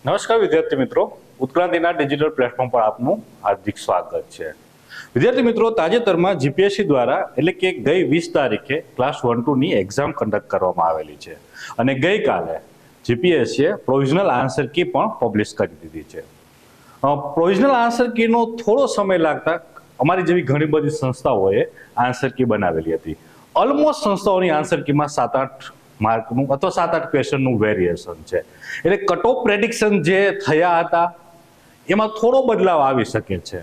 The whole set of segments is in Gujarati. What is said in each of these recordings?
નમસ્કાર વિદ્યાર્થી મિત્રો, ઉત્ક્રાંતિના ડિજિટલ પ્લેટફોર્મ પર આપનું હાર્દિક સ્વાગત છે. વિદ્યાર્થી મિત્રો, તાજેતરમાં જીપીએસસી દ્વારા એટલે કે ગઈ 20 તારીખે ક્લાસ 1-2 ની એક્ઝામ કન્ડક્ટ કરવામાં આવેલી છે અને ગઈકાલે જીપીએસસીએ પ્રોવિઝનલ આન્સર કી પણ પબ્લિશ કરી દીધી છે. પ્રોવિઝનલ આન્સર કીનો થોડો સમય લાગતા અમારી જેવી ઘણી બધી સંસ્થાઓએ આન્સર કી બનાવેલી હતી. ઓલમોસ્ટ સંસ્થાઓની આન્સર કીમાં 7-8 માર્કનું અથવા 7-8 ક્વેશ્ચનનું વેરિએશન છે. એટલે કટ ઓફ પ્રેડિક્શન જે થયા હતા એમાં થોડો બદલાવ આવી શકે છે,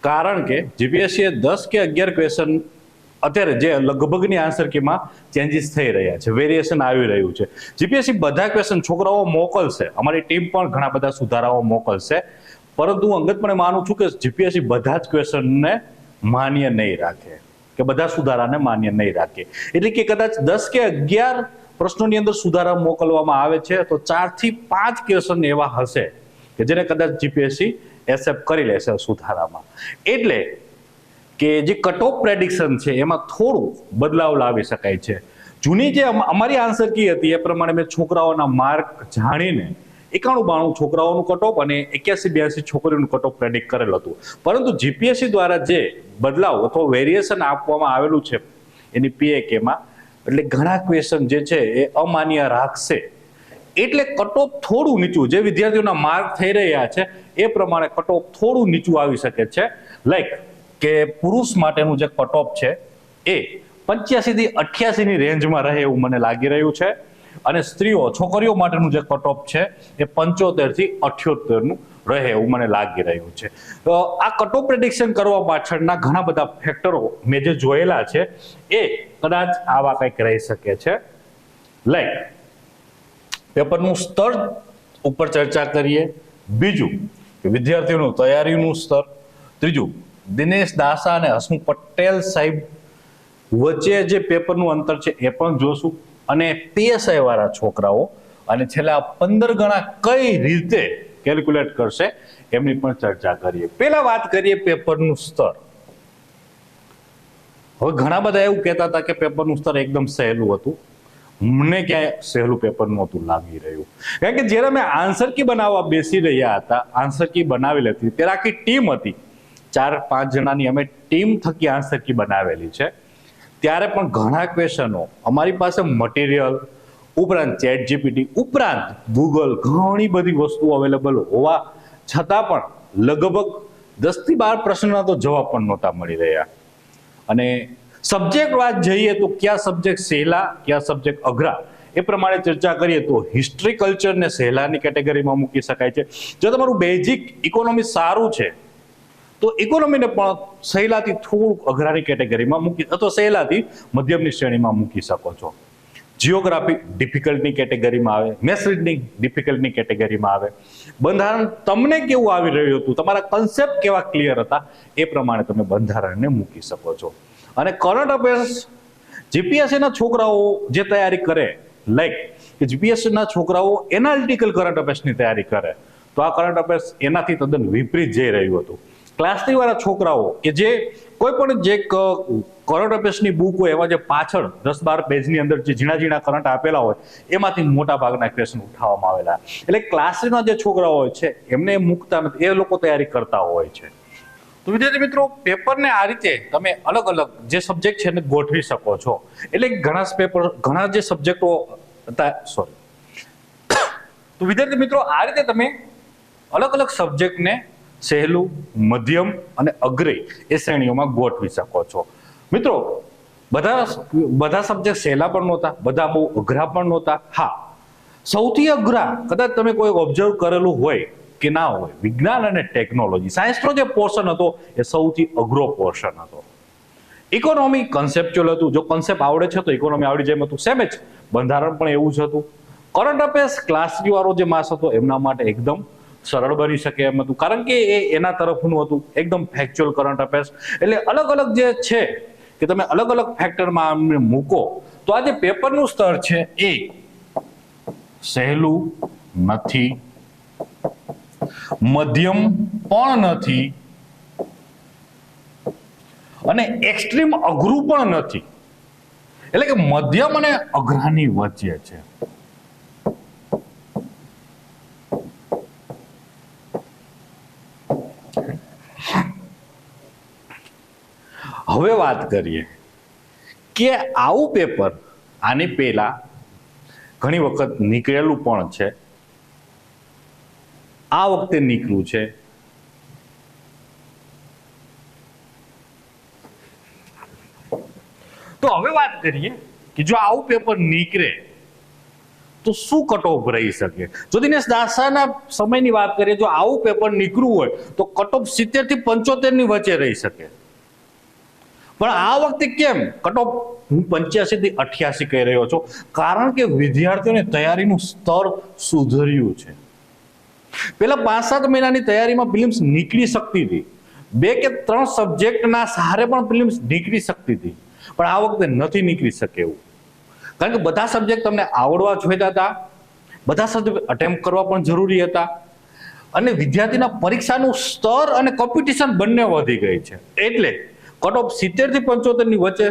કારણ કે જીપીએસસીએ 10 કે 11 ક્વેશ્ચન અત્યારે જે લગભગની આન્સર કીમાં ચેન્જીસ થઈ રહ્યા છે, વેરિએશન આવી રહ્યું છે. જીપીએસસી બધા ક્વેશ્ચન છોકરાઓ મોકલશે, અમારી ટીમ પણ ઘણા બધા સુધારાઓ મોકલશે, પરંતુ હું અંગતપણે માનું છું કે જીપીએસસી બધા જ ક્વેશ્ચનને માન્ય નહીં રાખે કે બધા સુધારાને માન્ય નહીં રાખે. એટલે કે કદાચ 10 કે 11 પ્રશ્નોની અંદર સુધારા મોકલવામાં આવે છે તો 4 થી 5 ક્વેશ્ચન એવા હશે કે જેને કદાચ જીપીએસસી એક્સેપ્ટ કરી લેશે સુધારામાં. એટલે કે જે કટ ઓફ પ્રેડિક્શન છે એમાં થોડું બદલાવ લાવી શકાય છે. જૂની જે અમારી આન્સર કી હતી એ પ્રમાણે મેં છોકરાઓના માર્ક જાણીને 91-92 છોકરાઓનું કટ ઓફ અને 81-82 છોકરીઓનું કટ ઓફ પ્રેડિક્ટ કરેલું હતું. પરંતુ જીપીએસસી દ્વારા જે બદલાવ અથવા વેરિએશન આપવામાં આવેલું છે એની પીએકેમાં, એટલે ઘણા ક્વેશ્ચન જે છે એ અમાન્ય રાખશે. એટલે કટ ઓફ થોડું નીચું, જે વિદ્યાર્થીઓના માર્ક થઈ રહ્યા છે એ પ્રમાણે કટ ઓફ થોડું નીચું આવી શકે છે. લાઈક કે પુરુષ માટેનું જે કટ ઓફ છે એ 85 થી 88 ની રેન્જમાં રહે એવું મને લાગી રહ્યું છે, અને છોકરીઓ માટેનું જે કટ ઓફ છે એ 75 થી 78 નું રહે એવું મને લાગી રહ્યું છે. આ કટ ઓફ પ્રેડિક્શન કરવા પાછળના ઘણા બધા ફેક્ટરો મેં જે જોયેલા છે એ કદાચ આવા કંઈક રહી શકે છે. લાઈક પેપરનું સ્તર ઉપર ચર્ચા કરીએ, બીજું કે વિદ્યાર્થીઓનું તૈયારીનું સ્તર, ત્રીજું દિનેશ દાસા અને હસમુખ પટેલ સાહેબ વચ્ચે જે પેપરનું અંતર છે એ પણ જોશું, અને પીએસઆઈ વાળા છોકરાઓ અને છેલ્લા 15 ગણા કઈ રીતે કેલ્ક્યુલેટ કરશે એમની પણ ચર્ચા કરીએ. પહેલા વાત કરીએ પેપરનું સ્તર. હવે ઘણા બધા એવું કહેતા હતા કે પેપરનું સ્તર એકદમ સહેલું હતું. મને ક્યાંય સહેલું પેપર નહોતું લાગી રહ્યું, કારણ કે જ્યારે અમે આન્સર કી બનાવવા બેસી રહ્યા હતા, આન્સર કી બનાવેલી હતી, ત્યારે આખી ટીમ હતી, 4-5 જણાની અમે ટીમ થકી આન્સર કી બનાવેલી છે. ત્યારે પણ ઘણા ક્વેશ્ચનો અમારી પાસે મટીરિયલ ઉપરાંત ચેટ જીપીટી ઉપરાંત ગૂગલ ઘણી બધી વસ્તુઓ અવેલેબલ હોવા છતાં પણ લગભગ 10 થી 12 પ્રશ્નોના તો જવાબ પણ નહોતા મળી રહ્યા. અને સબ્જેક્ટ વાત જઈએ તો કયા સબ્જેક્ટ સહેલા કયા સબ્જેક્ટ અઘરા એ પ્રમાણે ચર્ચા કરીએ તો હિસ્ટ્રી કલ્ચરને સહેલાની કેટેગરીમાં મૂકી શકાય છે. જો તમારું બેઝિક ઇકોનોમી સારું છે તો ઇકોનોમીને પણ સહેલાથી થોડુંક અઘરાની કેટેગરીમાં મૂકી અથવા સહેલાથી મધ્યમની શ્રેણીમાં મૂકી શકો છો. જીઓગ્રાફી ડિફિકલ્ટની કેટેગરીમાં આવે, મેથ્સ રીડિંગ ડિફિકલ્ટની કેટેગરીમાં આવે. બંધારણ તમને કેવું આવી રહ્યું હતું, તમારા કન્સેપ્ટ કેવા ક્લિયર હતા એ પ્રમાણે તમે બંધારણને મૂકી શકો છો. અને કરંટ અફેર્સ જીપીએસસીના છોકરાઓ જે તૈયારી કરે, લાઈક કે જીપીએસસીના છોકરાઓ એનાલિટિકલ કરંટ અફેર્સની તૈયારી કરે, તો આ કરંટ અફેર્સ એનાથી તદ્દન વિપરીત જઈ રહ્યું હતું. ક્લાસ 3 વાળા છોકરાઓ કે જે કોઈ પણ જે કરંટ અફેર્સની બુક હોય એમાં જે પાછળ 10-12 પેજની અંદર જે ઝીણા કરંટ આપેલા હોય એમાંથી મોટા ભાગના ક્વેશ્ચન ઉઠાવવામાં આવેલા. એટલે ક્લાસ 3 ના જે છોકરાઓ હોય છે એમને મૂકતા નથી, એ લોકો તૈયારી કરતા હોય છે. તો વિદ્યાર્થી મિત્રો, પેપરને આ રીતે તમે અલગ અલગ જે સબ્જેક્ટ છે એને ગોઠવી શકો છો. એટલે ઘણા જે સબ્જેક્ટો હતા, તો વિદ્યાર્થી મિત્રો આ રીતે તમે અલગ અલગ સબ્જેક્ટને સહેલું, મધ્યમ અને અઘરી એ શ્રેણીઓમાં ગોઠવી શકો છો. મિત્રો, બધા સબ્જેક્ટ સહેલા પણ નહોતા, બધા બહુ અઘરા પણ નહોતા. હા, સૌથી અઘરા કદાચ તમે કોઈ ઓબ્ઝર્વ કરેલું હોય કે ના હોય, વિજ્ઞાન અને ટેકનોલોજી, સાયન્સનો જે પોર્શન હતો એ સૌથી અઘરો પોર્શન હતો. ઇકોનોમી કન્સેપ્ચ્યુઅલ હતું, જો કન્સેપ્ટ આવડે છે તો ઇકોનોમી આવડી જાય હતું. સેમ જ બંધારણ પણ એવું જ હતું. કરંટ અફેર્સ ક્લાસ 3 વાળો જે માસ હતો એમના માટે એકદમ સરળ બની શકે એમ હતું, કારણ કે એ એના તરફનું હતું, એકદમ ફેક્ચ્યુઅલ કરંટ અફેર્સ. એટલે અલગ અલગ જે છે કે તમે અલગ અલગ ફેક્ટરમાં મૂકો તો આ જે પેપરનું સ્તર છે એ સહેલું નથી, મધ્યમ પણ નથી અને એક્સ્ટ્રીમ અઘરું પણ નથી. એટલે કે મધ્યમ અને અઘરાની વચ્ચે છે. હવે વાત કરીએ કે આવું પેપર આની પહેલા ઘણી વખત નીકળેલું પણ છે, આ વખતે નીકળ્યું છે. તો હવે વાત કરીએ કે જો આવું પેપર નીકળે તો શું કટ ઓફ રહી શકે. જો દિનેશ દાસાના સમયની વાત કરીએ, જો આવું પેપર નીકળવું હોય તો કટ ઓફ 70 થી 75 ની વચ્ચે રહી શકે. પણ આ વખતે કેમ કટ ઓફ હું 85 થી 88 કહી રહ્યો છું? કારણ કે વિદ્યાર્થીઓની તૈયારીનું સ્તર સુધર્યું છે. પેલા 5-7 મહિનાની તૈયારીમાં પ્રિલિમ્સ નીકળી શકતી હતી, 2 કે 3 સબ્જેક્ટના સહારે પણ પ્રિલિમ્સ નીકળી શકતી હતી, પણ આ વખતે નથી નીકળી શકે એવું. કારણ કે બધા સબ્જેક્ટ તમને આવડવા જોઈતા હતા, બધા સબ્જેક્ટ અટેમ્પ્ટ કરવા પણ જરૂરી હતા, અને વિદ્યાર્થીના પરીક્ષાનું સ્તર અને કોમ્પિટિશન બંને વધી ગઈ છે. એટલે કટ ઓફ 70 થી 75 ની વચ્ચે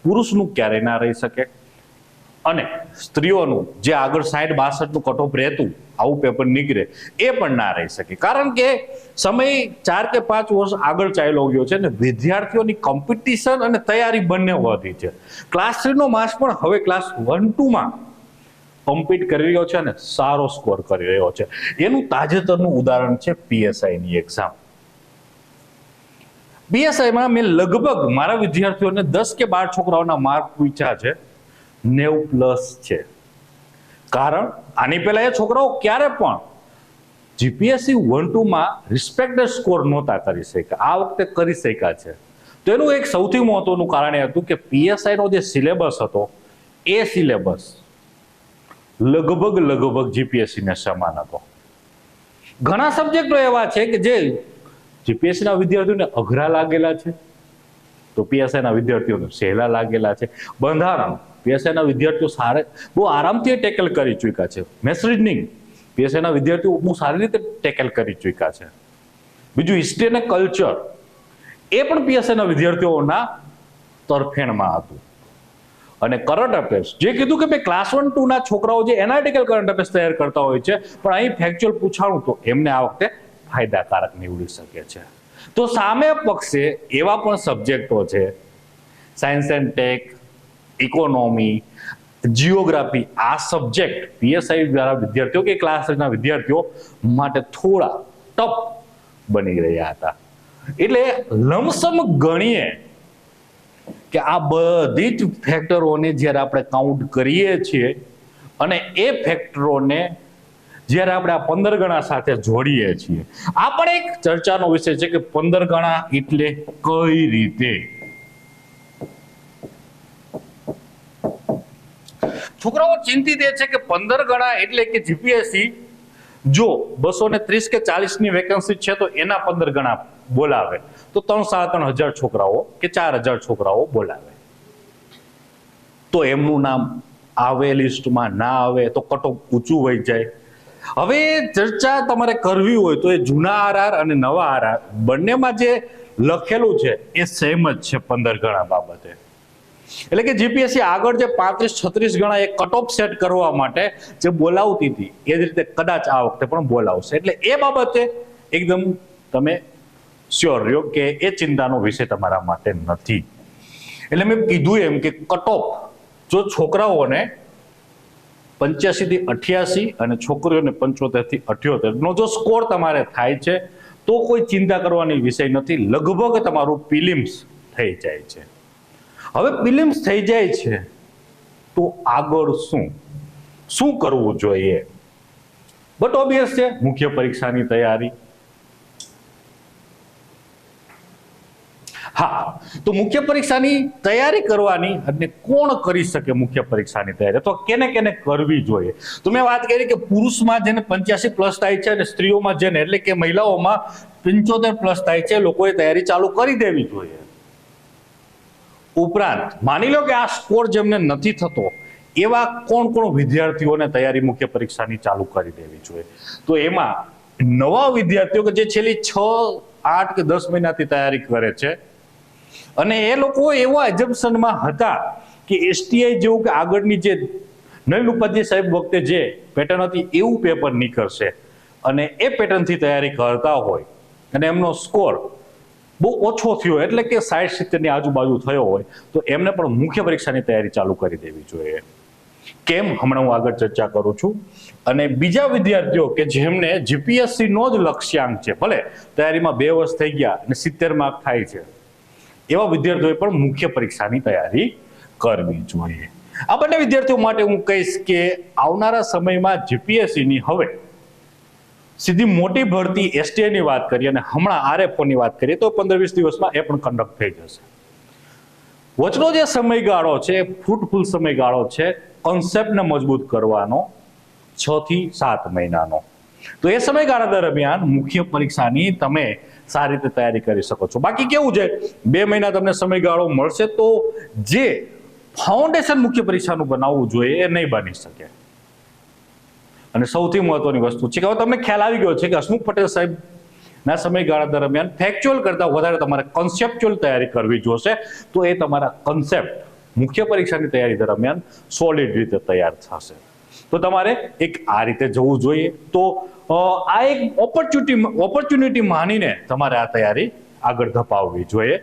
પુરુષનું ક્યારેય ના રહી શકે, અને સ્ત્રીઓનું જે આગળ 60-62 નું કટ ઓફ રહેતું આવું પેપર નીકળે એ પણ ના રહી શકે. કારણ કે સમય 4 કે 5 વર્ષ આગળ ચાલ્યો ગયો છે અને વિદ્યાર્થીઓની કોમ્પિટિશન અને તૈયારી બંને વધી છે. ક્લાસ 3 નો માર્ક્સ પણ હવે ક્લાસ 1-2 માં કોમ્પીટ કરી રહ્યો છે અને સારો સ્કોર કરી રહ્યો છે. એનું તાજેતરનું ઉદાહરણ છે પીએસઆઈ ની એક્ઝામ. પીએસઆઈમાં મેં લગભગ મારા વિદ્યાર્થીઓને 10 કે 12 છોકરાઓના માર્ક પૂછ્યા છે, 90+ છે. કારણ આની પહેલા એ છોકરાઓ ક્યારે પણ જીપીએસસી 1-2 માં રિસ્પેક્ટેડ સ્કોર નહોતા કરી શક્યા, આ વખતે કરી શક્યા છે. તો એનું એક સૌથી મહત્વનું કારણ એ હતું કે પીએસઆઈ નો જે સિલેબસ હતો એ સિલેબસ લગભગ જીપીએસસી ને સમાન હતો. ઘણા સબ્જેક્ટો એવા છે કે જે જીપીએસસી ના વિદ્યાર્થીઓને અઘરા લાગેલા છે, તો પીએસઆઈ ના વિદ્યાર્થીઓને સહેલા લાગેલા છે. બંધારણ પીએસઆઈ ના વિદ્યાર્થીઓ બહુ આરામથી ટેકલ કરી ચૂક્યા છે. મેથ્સ રીઝનિંગ પીએસઆઈ ના વિદ્યાર્થીઓ બહુ સારી રીતે ટેકલ કરી ચૂક્યા છે. બીજું હિસ્ટ્રી અને કલ્ચર એ પણ પીએસઆઈ ના વિદ્યાર્થીઓના તરફેણમાં હતું. અને કરંટ અફેર્સ જે કીધું કે ભાઈ ક્લાસ 1-2 ના છોકરાઓ જે એનાલિટિકલ કરંટ અફેર્સ તૈયાર કરતા હોય છે, પણ અહીં ફેક્ચ્યુઅલ પૂછાણું તો એમને આ વખતે ફાયદાકારક નીવડી શકે છે. તો સામે પક્ષે એવા પણ સબ્જેક્ટો છે, science and tech, economy, geography. આ સબ્જેક્ટ પીએસઆઈ દ્વારા વિદ્યાર્થીઓ કે ક્લાસ 3 ના વિદ્યાર્થીઓ માટે થોડા ટફ બની રહ્યા હતા. એટલે લમસમ ગણીએ કે આ બધી જ ફેક્ટરોને જ્યારે આપણે કાઉન્ટ કરીએ છીએ અને એ ફેક્ટરોને જ્યારે આપણે આ 15 ગણા સાથે જોડીએ છીએ, આ પણ એક ચર્ચાનો વિષય છે કે 15 ગણા એટલે કઈ રીતે. છોકરાઓ ચિંતિત એ છે કે 15 ગણા એટલે કે જીપીએસસી જો 230 કે 40 ની વેકેન્સી છે તો એના 15 ગણા બોલાવે તો 3-3,500 છોકરાઓ કે 4,000 છોકરાઓ બોલાવે, તો એમનું નામ આવે લિસ્ટમાં, ના આવે તો કટ ઓફ ઊંચું વહી જાય. હવે ચર્ચા તમારે કરવી હોય તો એ જૂના આરઆર અને નવા આરઆર બંનેમાં જે લખેલું છે એ સેમ જ છે 15 ગણા બાબતે. એટલે કે જીપીએસસી આગળ જે 35-36 ગણા એક કટ ઓફ સેટ કરવા માટે જે બોલાવતી હતી એ જ રીતે કદાચ આ વખતે પણ બોલાવશે. એટલે એ બાબતે એકદમ તમે શ્યોર રહ્યો કે એ ચિંતાનો વિષય તમારા માટે નથી. એટલે મેં કીધું એમ કે કટ ઓફ જો છોકરાઓને 85 થી 88 અને છોકરીઓને 75 થી 78 નો જો સ્કોર તમારે થાય છે તો કોઈ ચિંતા કરવાની વિષય નથી. લગભગ તમારું પ્રિલિમ્સ થઈ જાય છે. હવે પ્રિલિમ્સ થઈ જાય છે તો આગળ શું કરવું જોઈએ? બટ ઓબ્વિયસ છે મુખ્ય પરીક્ષાની તૈયારી. હા, તો મુખ્ય પરીક્ષાની તૈયારી કરવાની અને કોણ કરી શકે મુખ્ય પરીક્ષાની તૈયારી, તો કેને કરવી જોઈએ? તો મેં વાત કરી કે પુરુષમાં જેને 85+ થાય છે અને સ્ત્રીઓમાં જેને એટલે કે મહિલાઓમાં 75+ થાય છે, લોકોએ તૈયારી ચાલુ કરી દેવી જોઈએ. ઉપરાંત માની લો કે આ સ્કોર જેમને નથી થતો એવા કોણ વિદ્યાર્થીઓને તૈયારી મુખ્ય પરીક્ષાની ચાલુ કરી દેવી જોઈએ? તો એમાં નવા વિદ્યાર્થીઓ કે જે છેલ્લી 6, 8 કે 10 મહિનાથી તૈયારી કરે છે અને એ લોકો એવા એજમ્પશનમાં હતા કે એસટીઆઈ જેવું કે આગળની જે નલિન ઉપાધ્યાય સાહેબ વખતે જે પેટર્ન હતી એવું પેપર નીકળશે અને એ પેટર્નથી તૈયારી કરતા હોય અને એમનો સ્કોર બહુ ઓછો થયો એટલે કે 60-70 ની આજુબાજુ થયો હોય તો એમને પણ મુખ્ય પરીક્ષાની તૈયારી ચાલુ કરી દેવી જોઈએ. કેમ, હમણાં હું આગળ ચર્ચા કરું છું. અને બીજા વિદ્યાર્થીઓ કે જેમને જીપીએસસી નો જ લક્ષ્યાંક છે, ભલે તૈયારીમાં 2 વર્ષ થઈ ગયા અને 70 માર્ક થાય છે, એવા વિદ્યાર્થીઓએ પણ મુખ્ય પરીક્ષાની તૈયારી કરવી જોઈએ. આ બંને વિદ્યાર્થીઓ માટે હું કહીશ કે આવનારા સમયમાં જીપીએસસીની હવે સીધી મોટી ભરતી એસટીઆઈ ની વાત કરીએ અને હમણાં આરએફઓ ની વાત કરીએ તો 15-20 દિવસમાં એ પણ કન્ડક્ટ થઈ જશે. વચનો જે સમયગાળો છે, ફ્રૂટફુલ સમયગાળો છે કોન્સેપ્ટને મજબૂત કરવાનો, 6 થી 7 મહિનાનો. તો એ સમયગાળા દરમિયાન મુખ્ય પરીક્ષાની તમે સારી રીતે તૈયારી કરી શકો છો. બાકી કેવું છે, 2 મહિના તમને સમયગાળો મળશે તો જે ફાઉન્ડેશન મુખ્ય પરીક્ષાનું બનાવવું જોઈએ એ નહીં બની શકે. અને સૌથી મહત્વની વસ્તુ છે કે હવે તમને ખ્યાલ આવી ગયો છે કે હસમુખ પટેલ સાહેબ ના સમયગાળા દરમિયાન ફેક્ચ્યુઅલ કરતા વધારે તમારે કોન્સેપ્ચ્યુઅલ તૈયારી કરવી જોશે. તો એ તમારા કોન્સેપ્ટ મુખ્ય પરીક્ષાની તૈયારી દરમિયાન સોલિડ રીતે તૈયાર થશે. તો તમારે એક આ રીતે જવું જોઈએ. તો આ એક ઓપોર્ચ્યુનિટી માનીને તમારે આ તૈયારી આગળ ધપાવવી જોઈએ.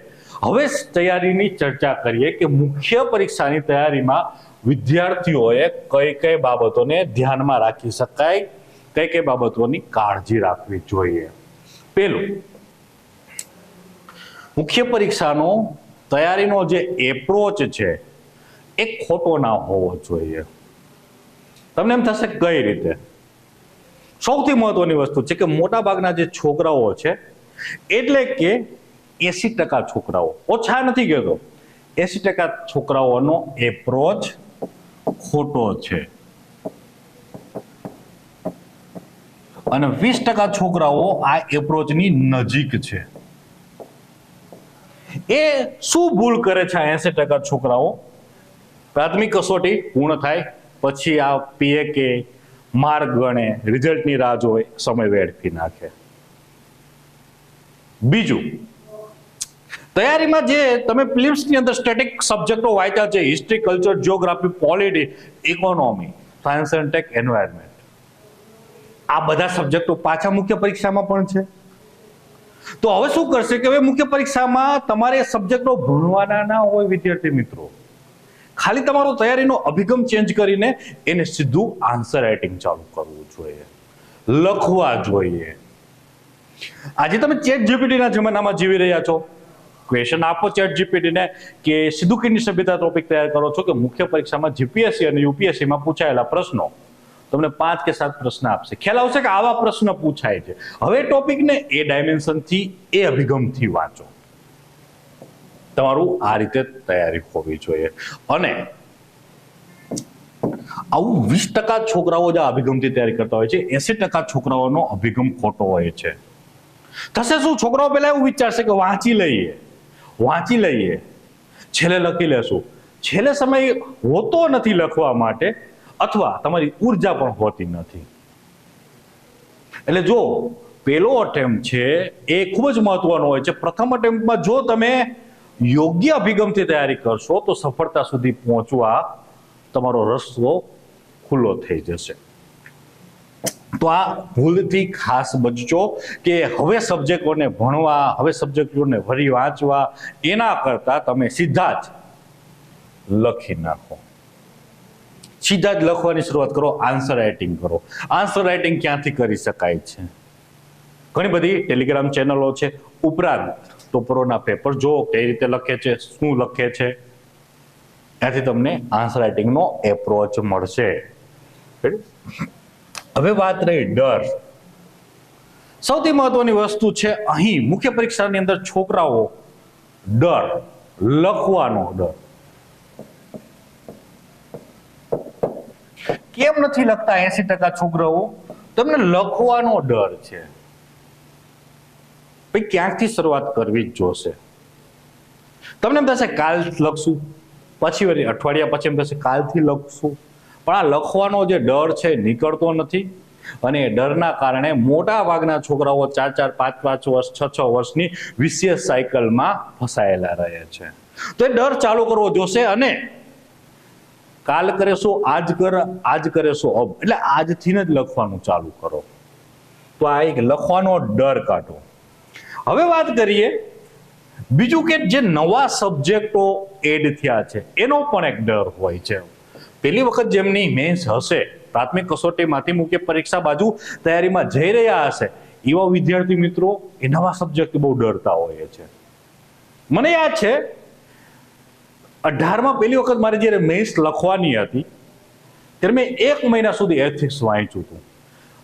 હવે તૈયારીની ચર્ચા કરીએ કે મુખ્ય પરીક્ષાની તૈયારીમાં વિદ્યાર્થીઓએ કઈ કઈ બાબતોને ધ્યાનમાં રાખી શકાય, કઈ કઈ બાબતોની કાળજી રાખવી જોઈએ. પહેલું, મુખ્ય પરીક્ષાનો તૈયારીનો જે એપ્રોચ છે એ ખોટો ના હોવો જોઈએ. તમને એમ થશે કઈ રીતે? સૌથી મહત્વની વસ્તુ છે કે મોટા ભાગના જે છોકરાઓ છે, એટલે કે 80% છોકરાઓ, ઓછા નથી કહેતો, 80% છોકરાઓનો એપ્રોચ ખોટો છે અને 20% છોકરાઓ આ એપ્રોચની નજીક છે. એ શું ભૂલ કરે છે? 80% છોકરાઓ પ્રાથમિક કસોટી પૂર્ણ થાય પછી આ પીએ કે માર્ક ગણે, રિઝલ્ટની રાહ જોવે, સમય વેડફી નાખે. બીજું, તૈયારીમાં જે તમે પ્રિલિમ્સની અંદર સ્ટેટિક સબ્જેક્ટો વાંચ્યા છે, history, culture, geography, polity, economy, science and tech, environment, આ બધા સબ્જેક્ટો પાછા મુખ્ય પરીક્ષામાં પણ છે. તો હવે શું કરશે કે હવે મુખ્ય પરીક્ષામાં તમારે સબ્જેક્ટો ભણવાના ના હોય વિદ્યાર્થી મિત્રો. ખાલી તમારો તૈયારીનો અભિગમ ચેન્જ કરીને એને સીધું આન્સર રાઇટિંગ ચાલુ કરવું જોઈએ, લખવા જોઈએ. આજે તમે ચેટ જીપીટીના જમાનામાં જીવી રહ્યા છો. ક્વેશ્ચન આપો ચેટ જીપીટીને કે સિંધુકીની સભ્યતા ટોપિક તૈયાર કરો છો કે મુખ્ય પરીક્ષામાં જીપીએસસી અને યુપીએસસીમાં પૂછાયેલા પ્રશ્નો, તમને 5 કે 7 પ્રશ્ન આપશે. ખ્યાલ આવશે કે આવા પ્રશ્ન પૂછાય છે. હવે ટોપિકને એ ડાયમેન્શનથી, એ અભિગમથી વાંચો. તમારું આ રીતે તૈયારી હોવી જોઈએ. અને આવું 20% છોકરાઓ જે અભિગમથી તૈયારી કરતા હોય છે, 80% છોકરાઓનો અભિગમ ખોટો હોય છે. થશે શું? છોકરાઓ પહેલા એવું વિચારશે કે વાંચી લઈએ, છેલ્લે લખી લેશું. છેલ્લે સમય હોતો નથી લખવા માટે, અથવા તમારી ઉર્જા પણ હોતી નથી. એટલે જો પહેલો અટેમ્પ્ટ છે એ ખૂબ જ મહત્વનો હોય છે. પ્રથમ અટેમ્પ્ટમાં જો તમે યોગ્ય અભિગમથી તૈયારી કરશો તો સફળતા સુધી પહોંચવા તમારો રસ્તો ખુલ્લો થઈ જશે. તો આ ભૂલથી ખાસ બચજો કે હવે સબ્જેક્ટોને ભણવા, હવે સબ્જેક્ટોને ફરી વાંચવા, એના કરતા તમે સીધા જ લખી નાખો. સીધા જ લખવાની શરૂઆત કરો, આન્સર રાઇટિંગ કરો. આન્સર રાઇટિંગ ક્યાંથી કરી શકાય છે? ઘણી બધી ટેલિગ્રામ ચેનલો છે. ઉપરાંત ટોપરોના પેપર જો કઈ રીતે લખે છે, શું લખે છે, ત્યાંથી તમને આન્સર રાઇટિંગનો એપ્રોચ મળશે. હવે વાત રહી ડર. સૌથી મહત્વની વસ્તુ છે અહીં મુખ્ય પરીક્ષાની અંદર છોકરાઓ ડર, લખવાનો ડર. કેમ નથી લખતા 80% છોકરાઓ? તમને લખવાનો ડર છે. ભાઈ ક્યાંકથી શરૂઆત કરવી જ જોશે. તમને એમ થશે કાલ લખશું, પછી અઠવાડિયા પછી એમ થશે કાલથી લખશું. પણ આ લખવાનો જે ડર છે નીકળતો નથી અને એ ડરના કારણે મોટા ભાગના છોકરાઓ 4-4, 5-5 વર્ષ, 6-6 વર્ષની વિશેષ સાયકલમાં ફસાયેલા રહે છે. તો એ ડર ચાલુ કરવો જોશે અને કાલ કરેશો, આજ કરેશો અબ, એટલે આજથી જ લખવાનું ચાલુ કરો. તો આ એક લખવાનો ડર કાઢો. હવે વાત કરીએ બીજું કે જે નવા સબ્જેક્ટો એડ થયા છે એનો પણ એક ડર હોય છે. પહેલી વખત જેમની મેન્સ હશે, પ્રાથમિક કસોટીમાંથી મુખ્ય પરીક્ષા બાજુ તૈયારીમાં જઈ રહ્યા હશે, એવા વિદ્યાર્થી મિત્રો એ નવા સબ્જેક્ટ બહુ ડરતા હોય છે. મને યાદ છે 18માં પહેલી વખત મારે જ્યારે મેન્સ લખવાની હતી ત્યારે મેં 1 મહિના સુધી એથિક્સ વાંચ્યું હતું.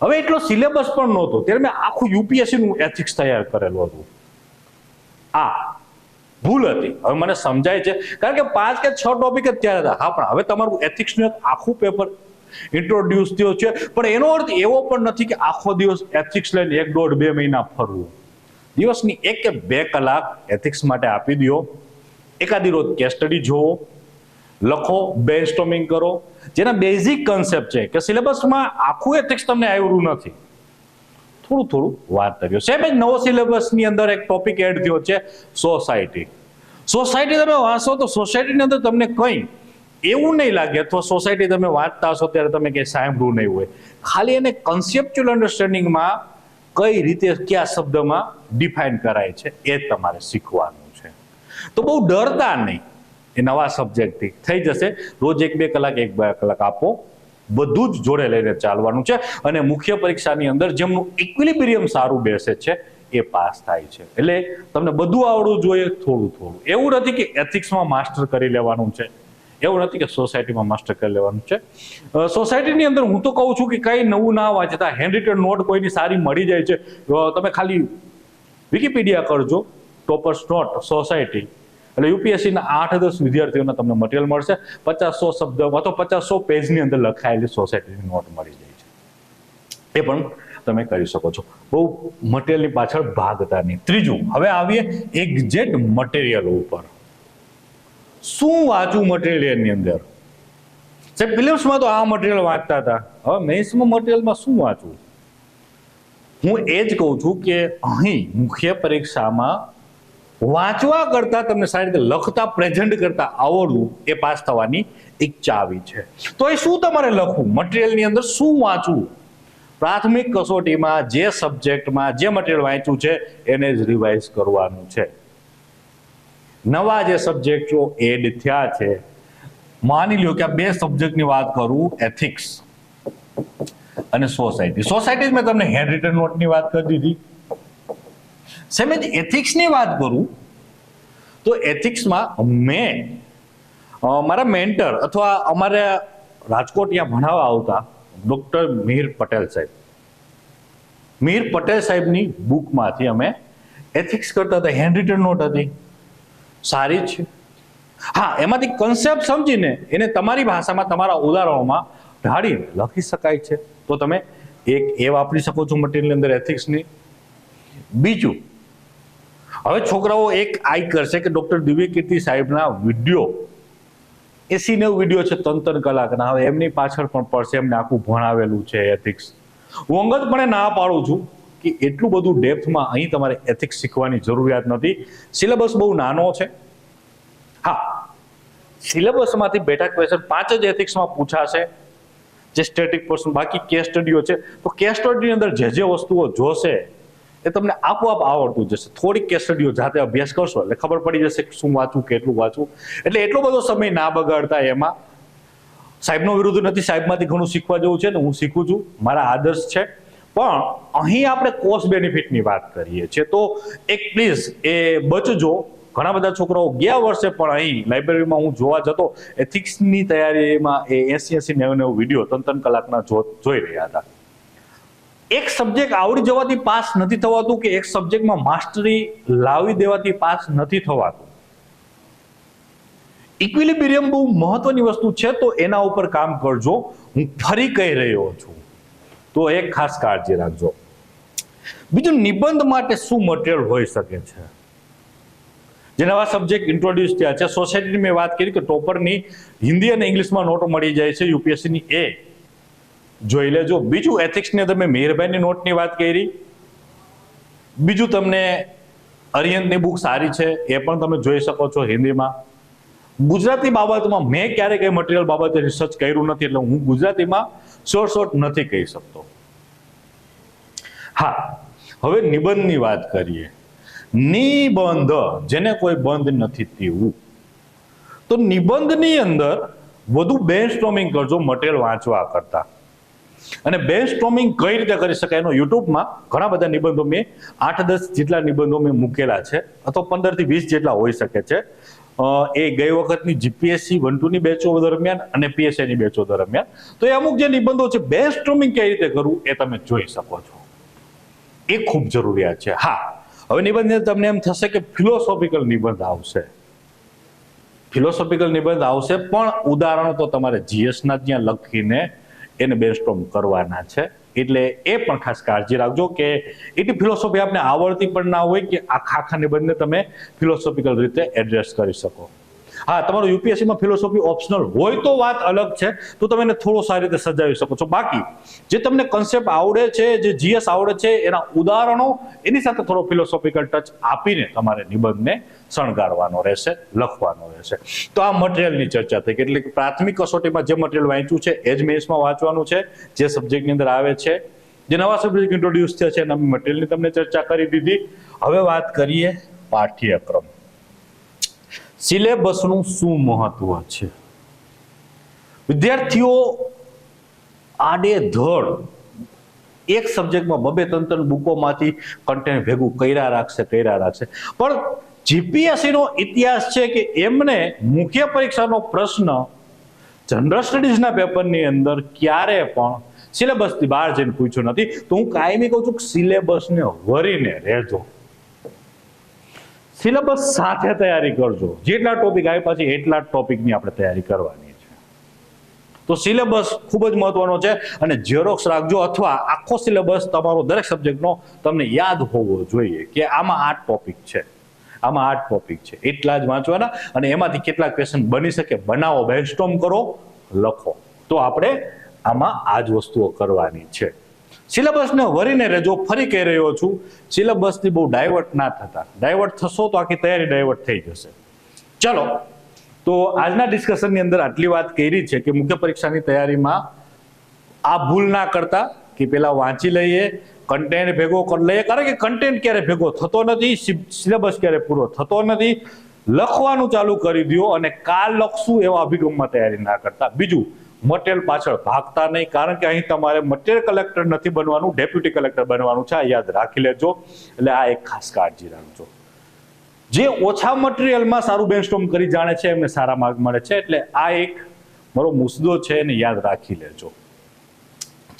હવે એટલો સિલેબસ પણ નહોતો ત્યારે મેં આખું યુપીએસસી નું એથિક્સ તૈયાર કરેલું હતું. આ ભૂલ હતી. હવે મને સમજાય છે કારણ કે 5 કે 6 ટોપિક જ ત્યારે હતા. હા, પણ હવે તમારું એથિક્સનું આખું પેપર ઇન્ટ્રોડ્યુસ થયો છે, પણ એનો અર્થ એવો પણ નથી કે આખો દિવસ એથિક્સ લઈને 1.5-2 મહિના ફરવું. દિવસની 1 કે 2 કલાક એથિક્સ માટે આપી દો. એકાદી રોજ કેસ સ્ટડી જોવો, લખો, બ્રેનસ્ટોર્મિંગ કરો. જેના બેઝિક કન્સેપ્ટ છે કે સિલેબસમાં આખું એથિક્સ તમને આવ્યું નથી, થોડું થોડું વાત કર્યો. સેમ જ નવો સિલેબસની અંદર એક ટોપિક એડ થયો છે સોસાયટી. સોસાયટી તમે વાંચો તો સોસાયટીની અંદર તમને કંઈ એવું નહીં લાગે, અથવા સોસાયટી તમે વાંચતા હશો ત્યારે તમે કંઈ સાંભળવું નહીં હોય. ખાલી એને કન્સેપ્ચ્યુઅલ અન્ડરસ્ટેન્ડિંગમાં કઈ રીતે કયા શબ્દમાં ડિફાઇન કરાય છે એ તમારે શીખવાનું છે. તો બહુ ડરતા નહીં, એ નવા સબ્જેક્ટથી થઈ જશે. રોજ 1-2 કલાક 1-2 કલાક આપો, બધું જ જોડે લઈને ચાલવાનું છે. અને મુખ્ય પરીક્ષાની અંદર જેમનું ઇક્વિલિબ્રિયમ સારું બેસે છે એ પાસ થાય છે. એટલે તમને બધું આવડવું જોઈએ, થોડું થોડું. એવું નથી કે એથિક્સમાં માસ્ટર કરી લેવાનું છે, એવું નથી કે સોસાયટીમાં માસ્ટર કરી લેવાનું છે. સોસાયટીની અંદર હું તો કહું છું કે કંઈ નવું ના વાંચતા, હેન્ડ રિટન નોટ કોઈની સારી મળી જાય છે. તમે ખાલી વિકિપીડિયા કરજો, ટોપર્સ નોટ સોસાયટી, એટલે યુપીએસસીના 8-10 વિદ્યાર્થીઓના તમને મટીરિયલ મળશે. 50-100 શબ્દ અથવા 50-100 પેજની અંદર લખાયેલી સોસાયટીની નોટ મળી જાય છે. એ પણ તમે કરી શકો છો. બહુ મટીરિયલની પાછળ ભાગતા નહીં. ત્રીજું, હવે આવીએ એક્ઝેક્ટ મટીરિયલ ઉપર. શું વાંચવું મટીરિયલની અંદર? સાહેબ ફિલિમ્સમાં તો આ મટીરિયલ વાંચતા હતા, હવે મેન્સમાં મટીરિયલમાં શું વાંચવું? હું એ જ કહું છું કે અહીં મુખ્ય પરીક્ષામાં વાંચવા કરતા તમને સારી રીતે લખતા, પ્રેઝન્ટ કરતા આવડવું એ પાસ થવાની એક ચાવી છે. તો એ શું તમારે લખવું, મટીરિયલની અંદર શું વાંચવું? પ્રાથમિક કસોટીમાં જે સબ્જેક્ટમાં જે મટીરિયલ વાંચ્યું છે એને જ રિવાઇઝ કરવાનું છે. નવા જે સબ્જેક્ટો એડ થયા છે, માની લ્યો કે આ 2 સબ્જેક્ટની વાત કરું, એથિક્સ અને સોસાયટી. સોસાયટી મેં તમને હેન્ડ રિટન નોટની વાત કરી દીધી. સેમ જ એથિક્સની વાત કરું તો એથિક્સમાં મેં મારા મેન્ટર અથવા અમારે રાજકોટ ત્યાં ભણાવવા આવતા ડોક્ટર મિહિર પટેલ સાહેબ, મિહિર પટેલ સાહેબની બુકમાંથી અમે એથિક્સ કરતા હતા. હેન્ડ રિટન નોટ હતી, સારી છે. હા, એમાંથી કન્સેપ્ટ સમજીને એને તમારી ભાષામાં, તમારા ઉદાહરણોમાં ઢાળીને લખી શકાય છે. તો તમે એક એ વાપરી શકો છો મટીરિયલની અંદર એથિક્સની. બીજું, હવે છોકરાઓ એક આઈ કરશે કે ડોક્ટર દિવ્યકીર્તિ સાહેબના વિડીયો 80-90 વિડીયો છે 3-3 કલાકના. હવે એમની પાછળ પણ પડશે, એમને આખું ભણાવેલું છે એથિક્સ. હું અંગતપણે ના પાડું છું કે એટલું બધું ડેપ્થમાં અહીં તમારે એથિક્સ શીખવાની જરૂરિયાત નથી. સિલેબસ બહુ નાનો છે. હા, સિલેબસમાંથી બેઠા ક્વેશ્ચન 5 જ એથિક્સમાં પૂછાશે, જે સ્ટેટિક પોર્શન. બાકી કેસ સ્ટડીઓ છે, તો કેસ સ્ટડીની અંદર જે વસ્તુઓ જોશે એ તમને આપોઆપ આવડતું જશે. થોડીક કેસ સ્ટડીઓ જાતે અભ્યાસ કરશો એટલે ખબર પડી જશે કે શું વાંચવું, કેટલું વાંચવું. એટલે એટલો બધો સમય ના બગાડતા એમાં. સાહેબનો વિરોધ નથી, સાહેબમાંથી ઘણું શીખવા જેવું છે ને હું શીખું છું, મારા આદર્શ છે. પણ અહીં આપણે કોસ્ટ બેનિફિટની વાત કરીએ છીએ તો એક પ્લીઝ એ બચજો. ઘણા બધા છોકરાઓ ગયા વર્ષે પણ અહીં લાઇબ્રેરીમાં હું જોવા જતો, એથિક્સની તૈયારીમાં એ 80-90 વિડીયો 3-3 કલાકના જોઈ રહ્યા હતા. એક સબ્જેક્ટ આવડી જવાથી પાસ નથી થવાતું કે એક સબ્જેક્ટમાં માસ્ટરી લાવી દેવાથી પાસ નથી થવાતું. ઇક્વિલિબ્રિયમ બહુ મહત્વની વસ્તુ છે, તો એના ઉપર કામ કરજો. હું ફરી કહી રહ્યો છું, તો એક ખાસ કાળજી રાખજો. બીજું, નિબંધ માટે શું મટીરિયલ હોઈ શકે છે? જે નવા સબ્જેક્ટ ઇન્ટ્રોડ્યુસ થયા છે, સોસાયટીની મેં વાત કરી કે ટોપરની હિન્દી અને ઇંગ્લિશમાં નોટો મળી જાય છે યુપીએસસીની, એ જોઈ લેજો. બીજું, એથિક્સની તમે મિહિરભાઈની નોટની વાત કરી. બીજું, તમને અરિહંતની બુક સારી છે, એ પણ તમે જોઈ શકો છો હિન્દીમાં. ગુજરાતી બાબતમાં મેં ક્યારેય કઈ મટીરિયલ બાબતે રિસર્ચ કર્યું નથી, એટલે હું ગુજરાતીમાં શોર્ટ નથી કહી શકતો. હા, હવે નિબંધની વાત કરીએ. નિબંધ, જેને કોઈ બંધ નથી તેવું. તો નિબંધની અંદર વધુ બેન્ચસ્ટોર્મિંગ કરજો મટીરિયલ વાંચવા કરતા. અને બેન્ચસ્ટોર્મિંગ કઈ રીતે કરી શકાય એનો યુટ્યુબમાં ઘણા બધા નિબંધો મેં 8-10 જેટલા નિબંધો મેં મૂકેલા છે, અથવા 15 થી 20 જેટલા હોઈ શકે છે. એ ગઈ વખતની જીપીએસસી 1-2 ની બેચો દરમિયાન અને પીએસઆઈ ની બેચો દરમિયાન. તો એ અમુક જે નિબંધો છે બેન્ચસ્ટોર્મિંગ કઈ રીતે કરવું એ તમે જોઈ શકો છો. એ ખૂબ જરૂરિયાત છે. હા, હવે નિબંધ તમને એમ થશે કે ફિલોસોફિકલ નિબંધ આવશે, ફિલોસોફિકલ નિબંધ આવશે, પણ ઉદાહરણો તો તમારે જીએસ ના ત્યાં લખીને એને બેન્ચસ્ટોર્મ કરવાના છે. એટલે એ પણ ખાસ કાળજી રાખજો કે એટલી ફિલોસોફી આપને આવડતી પણ ના હોય કે આખા નિબંધને તમે ફિલોસોફિકલ રીતે એડ્રેસ કરી શકો. હા, તમારું યુપીએસસીમાં ફિલોસોફી ઓપ્શનલ હોય તો વાત અલગ છે, તો તમે એને થોડો સારી રીતે સજાવી શકો છો. બાકી જે તમને કન્સેપ્ટ આવડે છે, જે જીએસ આવડે છે, એના ઉદાહરણો એની સાથે થોડો ફિલોસોફિકલ ટચ આપીને તમારે નિબંધને શણગારવાનો રહેશે, લખવાનો રહેશે. તો આ મટીરિયલની ચર્ચા થઈ, એટલે કે પ્રાથમિક કસોટીમાં જે મટીરિયલ વાંચ્યું છે એ જ મેન્સમાં વાંચવાનું છે, જે સબ્જેક્ટની અંદર આવે છે. જે નવા સબ્જેક્ટ ઇન્ટ્રોડ્યુસ થયા છે એના મટીરિયલની તમને ચર્ચા કરી દીધી. હવે વાત કરીએ પાઠ્યક્રમ. સિલેબસનું શું મહત્વ છે? વિદ્યાર્થીઓ આડેધડ એક સબ્જેક્ટમાં 2-3 બુકોમાંથી કન્ટેન્ટ ભેગું કર્યા રાખશે. પણ જીપીએસસી નો ઇતિહાસ છે કે એમને મુખ્ય પરીક્ષાનો પ્રશ્ન જનરલ સ્ટડીઝના પેપરની અંદર ક્યારે પણ સિલેબસથી બહાર જઈને પૂછ્યો નથી. તો હું કાયમી કહું છું કે સિલેબસને વરીને રહેજો, સિલેબસ સાથે તૈયારી કરજો. જેટલા ટોપિક આપ્યા છે એટલા જ ટોપિકની આપણે તૈયારી કરવાની છે. તો સિલેબસ ખૂબ જ મહત્વનો છે, અને ઝેરોક્સ રાખજો, અથવા આખો સિલેબસ તમારો દરેક સબ્જેક્ટનો તમને યાદ હોવો જોઈએ કે આમાં 8 ટોપિક છે, આમાં 8 ટોપિક છે, એટલા જ વાંચવાના. અને એમાંથી કેટલા ક્વેશ્ચન બની શકે બનાવો, બેન્ચસ્ટોર્મ કરો, લખો. તો આપણે આમાં આ જ વસ્તુઓ કરવાની છે. સિલેબસને વરીને રહેજો. ફરી કહી રહ્યો છું, સિલેબસથી બહુ ડાયવર્ટ ના થતા. ડાયવર્ટ થશો તો આખી તૈયારી ડાયવર્ટ થઈ જશે. ચલો, તો આજના ડિસ્કશનની અંદર આટલી વાત કરી છે કે મુખ્ય પરીક્ષાની તૈયારીમાં આ ભૂલ ના કરતા કે પેલા વાંચી લઈએ, કન્ટેન્ટ ભેગો કરી લઈએ, કારણ કે કન્ટેન્ટ ક્યારે ભેગો થતો નથી, સિલેબસ ક્યારે પૂરો થતો નથી. લખવાનું ચાલુ કરી દો અને કાલ લખશું એવા અભિગમમાં તૈયારી ના કરતા. બીજું, મટીરિયલ પાછળ ભાગતા નહીં, કારણ કે અહીં તમારે મટીરિયલ કલેક્ટર નથી બનવાનું, ડેપ્યુટી કલેક્ટર બનવાનું છે. આ યાદ રાખી લેજો. એટલે આ એક ખાસ કાળજી રાખજો. જે ઓછા મટીરિયલમાં સારું બેન્ચસ્ટોર્મ કરી જાણે છે એમને સારા માર્ક મળે છે. એટલે આ એક મારો મુદ્દો છે, એને યાદ રાખી લેજો.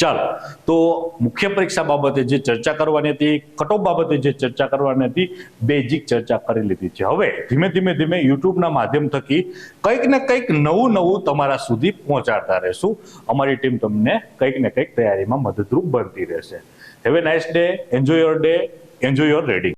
ચાલો, તો મુખ્ય પરીક્ષા બાબતે જે ચર્ચા કરવાની હતી, કટ ઓફ બાબતે જે ચર્ચા કરવાની હતી, બેઝિક ચર્ચા કરી લીધી છે. હવે ધીમે ધીમે યુટ્યુબના માધ્યમ થકી કંઈક ને કંઈક નવું તમારા સુધી પહોંચાડતા રહેશું. અમારી ટીમ તમને કંઈક ને કંઈક તૈયારીમાં મદદરૂપ બનતી રહેશે. Have a nice day, enjoy your day, enjoy your reading.